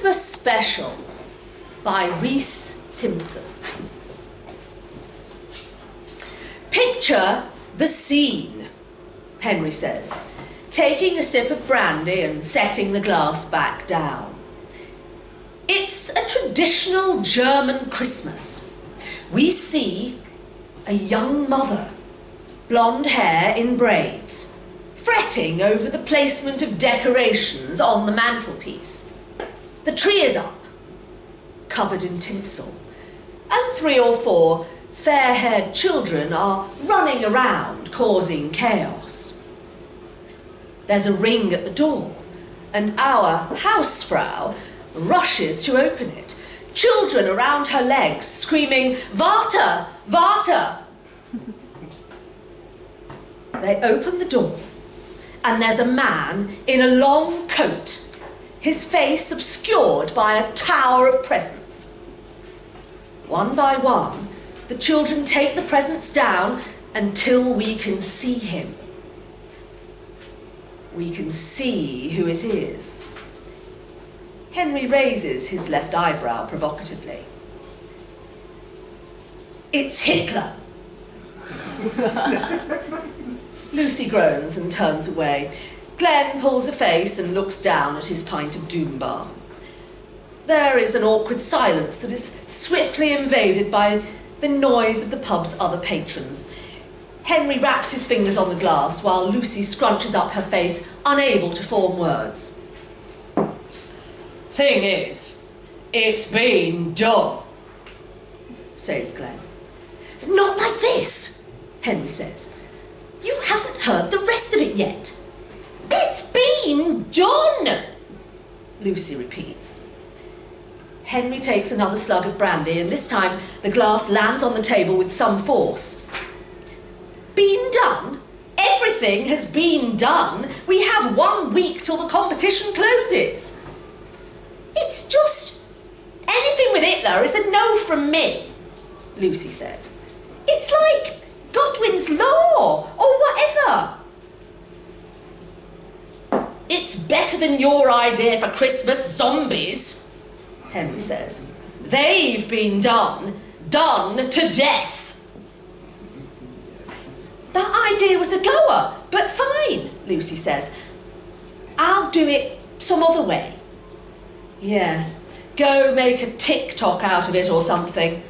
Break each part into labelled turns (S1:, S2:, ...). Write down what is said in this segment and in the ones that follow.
S1: Christmas Special by Rhys Timson. Picture the scene, Henry says, taking a sip of brandy and setting the glass back down. It's a traditional German Christmas. We see a young mother, blonde hair in braids, fretting over the placement of decorations on the mantelpiece. The tree is up, covered in tinsel, and 3 or 4 fair-haired children are running around, causing chaos. There's a ring at the door, and our housefrau rushes to open it, children around her legs screaming, "Warte! Warte!" They open the door, and there's a man in a long coat, his face obscured by a tower of presents. One by one, the children take the presents down until we can see him. We can see who it is. Henry raises his left eyebrow provocatively. It's Hitler. Lucy groans and turns away. Glenn pulls a face and looks down at his pint of Doom Bar. There is an awkward silence that is swiftly invaded by the noise of the pub's other patrons. Henry wraps his fingers on the glass while Lucy scrunches up her face, unable to form words. Thing is, it's been done, says Glenn. Not like this, Henry says. You haven't heard the rest of it yet. It's been done, Lucy repeats. Henry takes another slug of brandy, and this time the glass lands on the table with some force. Been done? Everything has been done. We have 1 week till the competition closes. It's just anything with Hitler is a no from me, Lucy says. It's like Godwin's Law or whatever. It's better than your idea for Christmas, zombies, Henry says. They've been done to death. That idea was a goer, but fine, Lucy says. I'll do it some other way. Yes, go make a TikTok out of it or something.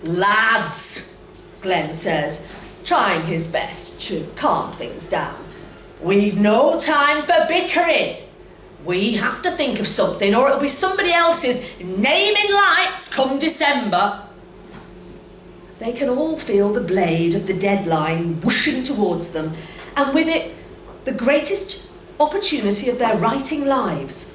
S1: Lads, Glenn says, trying his best to calm things down. We've no time for bickering. We have to think of something or it'll be somebody else's naming lights come December. They can all feel the blade of the deadline whooshing towards them, and with it, the greatest opportunity of their writing lives.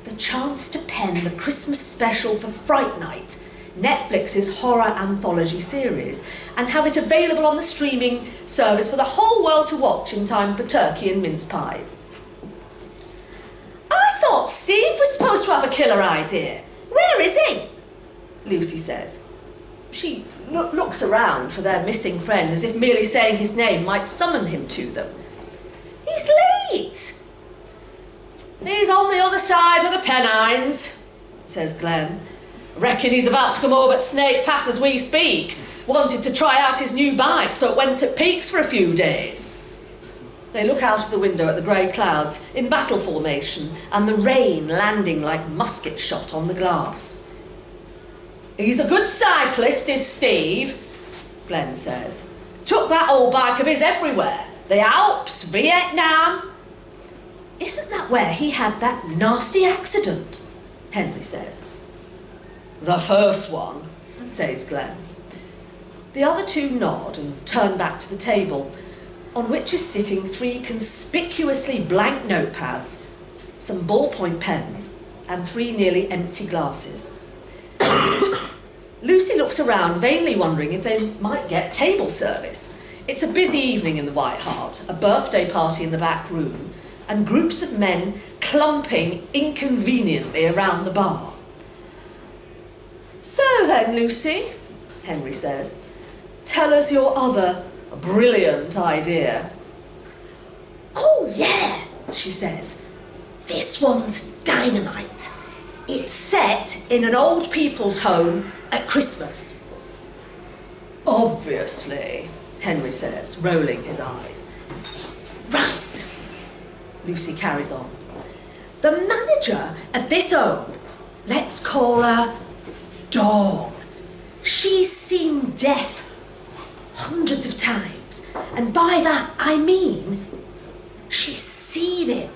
S1: The chance to pen the Christmas special for Fright Night, Netflix's horror anthology series, and have it available on the streaming service for the whole world to watch in time for turkey and mince pies. I thought Steve was supposed to have a killer idea. Where is he? Lucy says. She looks around for their missing friend as if merely saying his name might summon him to them. He's late. He's on the other side of the Pennines, says Glenn. Reckon he's about to come over at Snake Pass as we speak. Wanted to try out his new bike, so it went at peaks for a few days. They look out of the window at the grey clouds in battle formation and the rain landing like musket shot on the glass. He's a good cyclist, is Steve, Glenn says. Took that old bike of his everywhere. The Alps, Vietnam. Isn't that where he had that nasty accident? Henry says. The first one, says Glenn. The other 2 nod and turn back to the table, on which is sitting 3 conspicuously blank notepads, some ballpoint pens, and 3 nearly empty glasses. Lucy looks around, vainly wondering if they might get table service. It's a busy evening in the White Hart, a birthday party in the back room, and groups of men clumping inconveniently around the bar. So then, Lucy, Henry says, tell us your other brilliant idea. Oh, yeah, she says. This one's dynamite. It's set in an old people's home at Christmas. Obviously, Henry says, rolling his eyes. Right, Lucy carries on. The manager of this home, let's call her Dawn. She's seen death hundreds of times, and by that I mean she's seen it.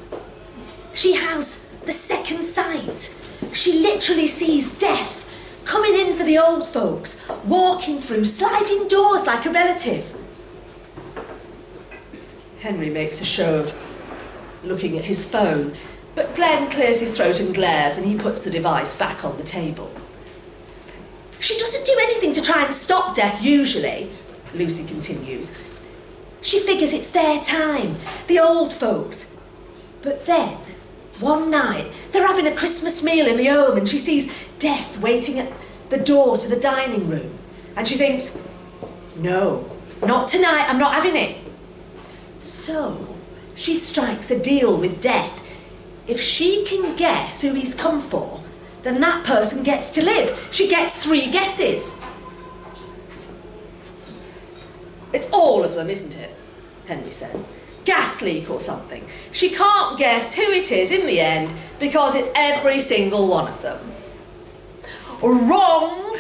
S1: She has the second sight. She literally sees death coming in for the old folks, walking through sliding doors like a relative. Henry makes a show of looking at his phone, but Glenn clears his throat and glares, and he puts the device back on the table. She doesn't do anything to try and stop death usually, Lucy continues. She figures it's their time, the old folks. But then, one night, they're having a Christmas meal in the home and she sees death waiting at the door to the dining room. And she thinks, no, not tonight, I'm not having it. So, she strikes a deal with death. If she can guess who he's come for, then that person gets to live. She gets 3 guesses. It's all of them, isn't it? Henry says. Gas leak or something. She can't guess who it is in the end because it's every single one of them. Wrong,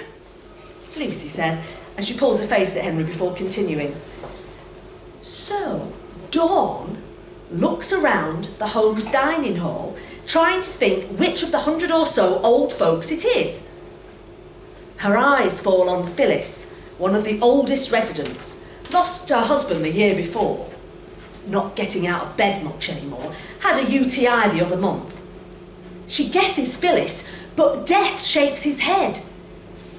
S1: Lucy says, and she pulls her face at Henry before continuing. So, Dawn looks around the home's dining hall, trying to think which of the 100 or so old folks it is. Her eyes fall on Phyllis, one of the oldest residents, lost her husband the year before, not getting out of bed much anymore, had a UTI the other month. She guesses Phyllis, but death shakes his head.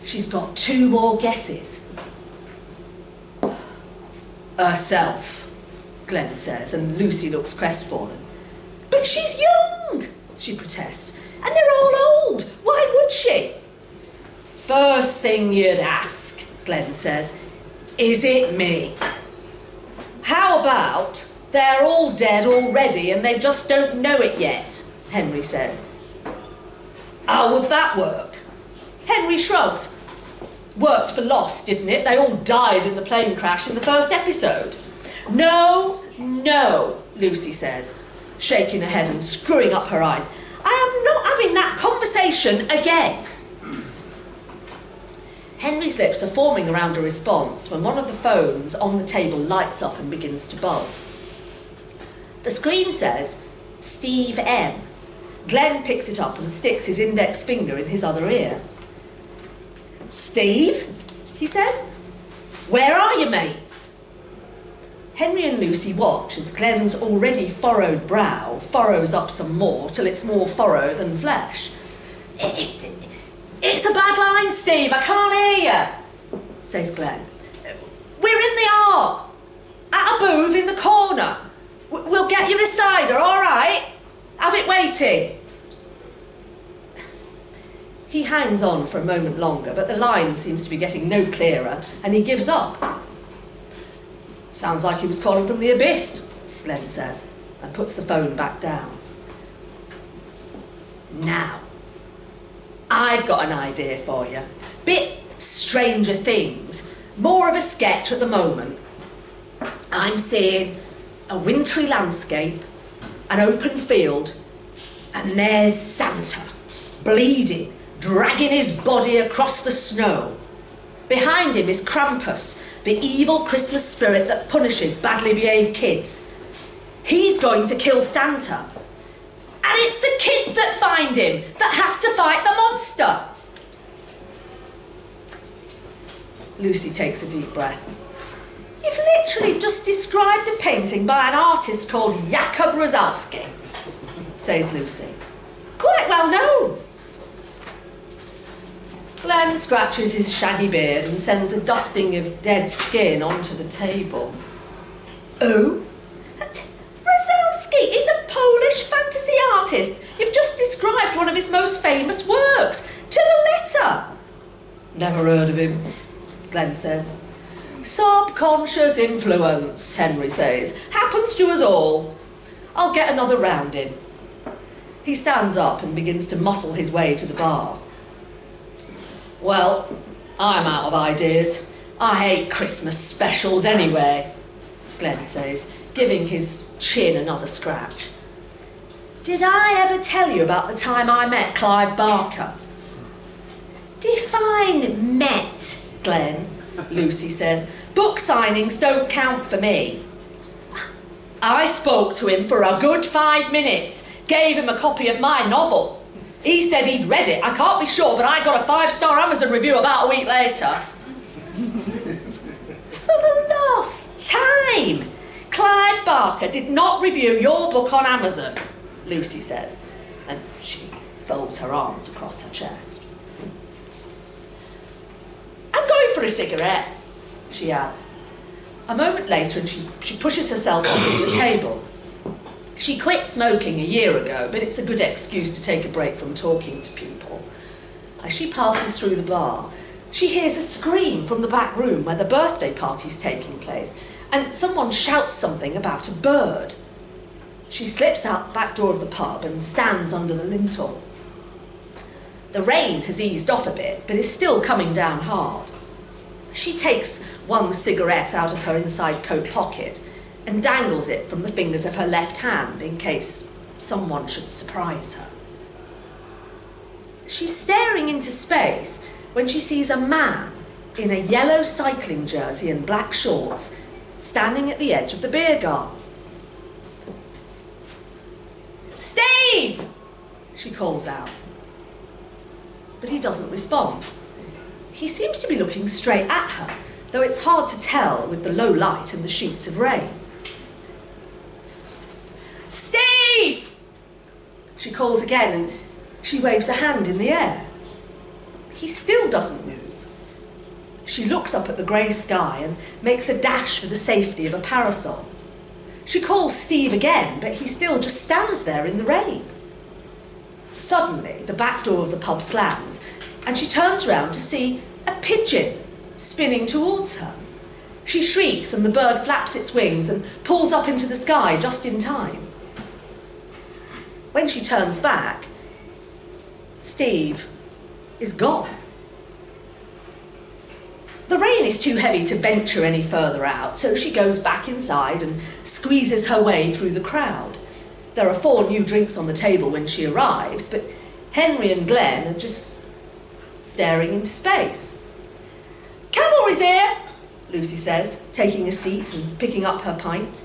S1: She's got 2 more guesses. Herself, Glenn says, and Lucy looks crestfallen. But she's young, she protests, and they're all old. Why would she? First thing you'd ask, Glenn says, is it me? How about they're all dead already and they just don't know it yet, Henry says. How would that work? Henry shrugs. Worked for Lost, didn't it? They all died in the plane crash in the first episode. No, Lucy says, shaking her head and screwing up her eyes. I am not having that conversation again. Henry's lips are forming around a response when one of the phones on the table lights up and begins to buzz. The screen says, Steve M. Glenn picks it up and sticks his index finger in his other ear. Steve, he says, where are you, mate? Henry and Lucy watch as Glenn's already furrowed brow furrows up some more till it's more furrow than flesh. It's a bad line, Steve, I can't hear you, says Glenn. We're in the art, at a booth in the corner. We'll get you a cider, all right? Have it waiting. He hangs on for a moment longer, but the line seems to be getting no clearer, and he gives up. Sounds like he was calling from the abyss, Glenn says, and puts the phone back down. Now, I've got an idea for you. Bit Stranger Things, more of a sketch at the moment. I'm seeing a wintry landscape, an open field, and there's Santa, bleeding, dragging his body across the snow. Behind him is Krampus, the evil Christmas spirit that punishes badly behaved kids. He's going to kill Santa. And it's the kids that find him that have to fight the monster. Lucy takes a deep breath. You've literally just described a painting by an artist called Jakob Rosalski, says Lucy. Quite well known. Glenn scratches his shaggy beard and sends a dusting of dead skin onto the table. Oh? Rosalski is a Polish fantasy artist. You've just described one of his most famous works, to the letter. Never heard of him, Glenn says. Subconscious influence, Henry says. Happens to us all. I'll get another round in. He stands up and begins to muscle his way to the bar. "Well, I'm out of ideas. I hate Christmas specials anyway," Glenn says, giving his chin another scratch. "Did I ever tell you about the time I met Clive Barker?" "Define met, Glenn," Lucy says. "Book signings don't count for me." "I spoke to him for a good 5 minutes, gave him a copy of my novel. He said he'd read it. I can't be sure, but I got a 5-star Amazon review about a week later." "For the last time, Clive Barker did not review your book on Amazon," Lucy says, and she folds her arms across her chest. "I'm going for a cigarette," she adds. A moment later, and she pushes herself onto the table. She quit smoking a year ago, but it's a good excuse to take a break from talking to people. As she passes through the bar, she hears a scream from the back room where the birthday party's taking place, and someone shouts something about a bird. She slips out the back door of the pub and stands under the lintel. The rain has eased off a bit, but is still coming down hard. She takes one cigarette out of her inside coat pocket and dangles it from the fingers of her left hand in case someone should surprise her. She's staring into space when she sees a man in a yellow cycling jersey and black shorts standing at the edge of the beer garden. "Steve!" she calls out. But he doesn't respond. He seems to be looking straight at her, though it's hard to tell with the low light and the sheets of rain. "Steve!" she calls again, and she waves a hand in the air. He still doesn't move. She looks up at the grey sky and makes a dash for the safety of a parasol. She calls Steve again, but he still just stands there in the rain. Suddenly, the back door of the pub slams, and she turns round to see a pigeon spinning towards her. She shrieks, and the bird flaps its wings and pulls up into the sky just in time. When she turns back, Steve is gone. The rain is too heavy to venture any further out, so she goes back inside and squeezes her way through the crowd. There are 4 new drinks on the table when she arrives, but Henry and Glenn are just staring into space. "Cavalry's here," Lucy says, taking a seat and picking up her pint.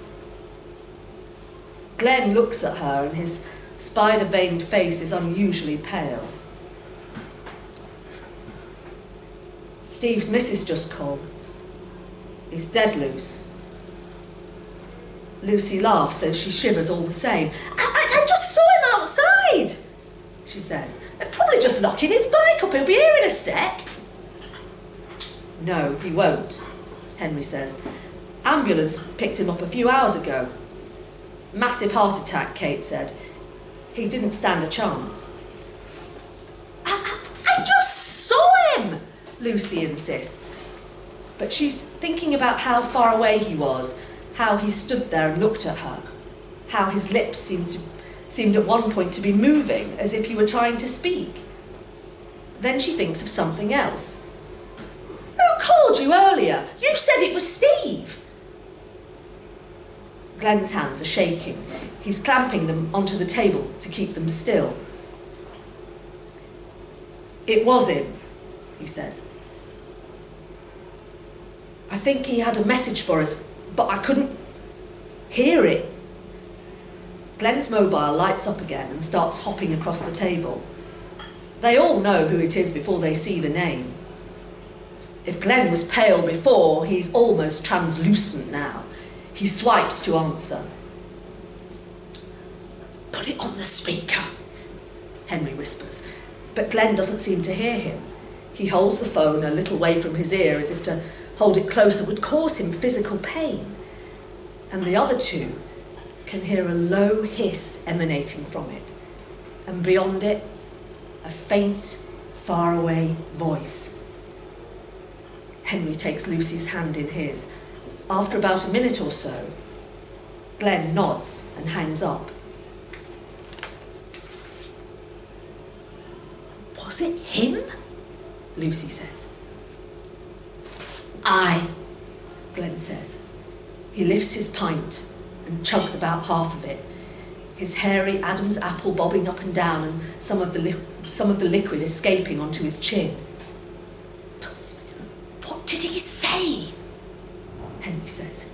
S1: Glenn looks at her and his spider-veined face is unusually pale. "Steve's missus just called. He's dead, Luce." Lucy laughs, though she shivers all the same. I just saw him outside," she says. "Probably just locking his bike up. He'll be here in a sec." "No, he won't," Henry says. "Ambulance picked him up a few hours ago. Massive heart attack, Kate said. He didn't stand a chance." I just saw him," Lucy insists. But she's thinking about how far away he was, how he stood there and looked at her, how his lips seemed at one point to be moving as if he were trying to speak. Then she thinks of something else. "Who called you earlier? You said it was Steve." Glenn's hands are shaking. He's clamping them onto the table to keep them still. "It was him," he says. "I think he had a message for us, but I couldn't hear it." Glenn's mobile lights up again and starts hopping across the table. They all know who it is before they see the name. If Glenn was pale before, he's almost translucent now. He swipes to answer. "Put it on the speaker," Henry whispers, but Glenn doesn't seem to hear him. He holds the phone a little way from his ear as if to hold it closer would cause him physical pain. And the other 2 can hear a low hiss emanating from it, and beyond it, a faint, faraway voice. Henry takes Lucy's hand in his. After about a minute or so, Glenn nods and hangs up. Was it him? Lucy says. Aye, Glenn says. He lifts his pint and chugs about half of it, his hairy Adam's apple bobbing up and down and some of the liquid escaping onto his chin. What did he say? Henry says.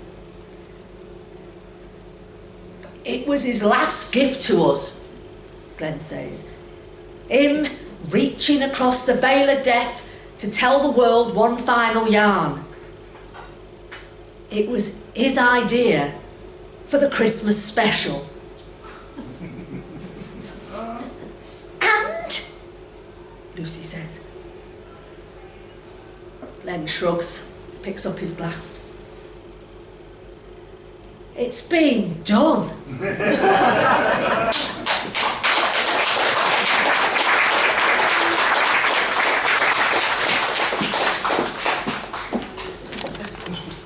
S1: It was his last gift to us, Glenn says. Him reaching across the veil of death to tell the world one final yarn. It was his idea for the Christmas special. And, Lucy says. Glenn shrugs, picks up his glass. It's been done.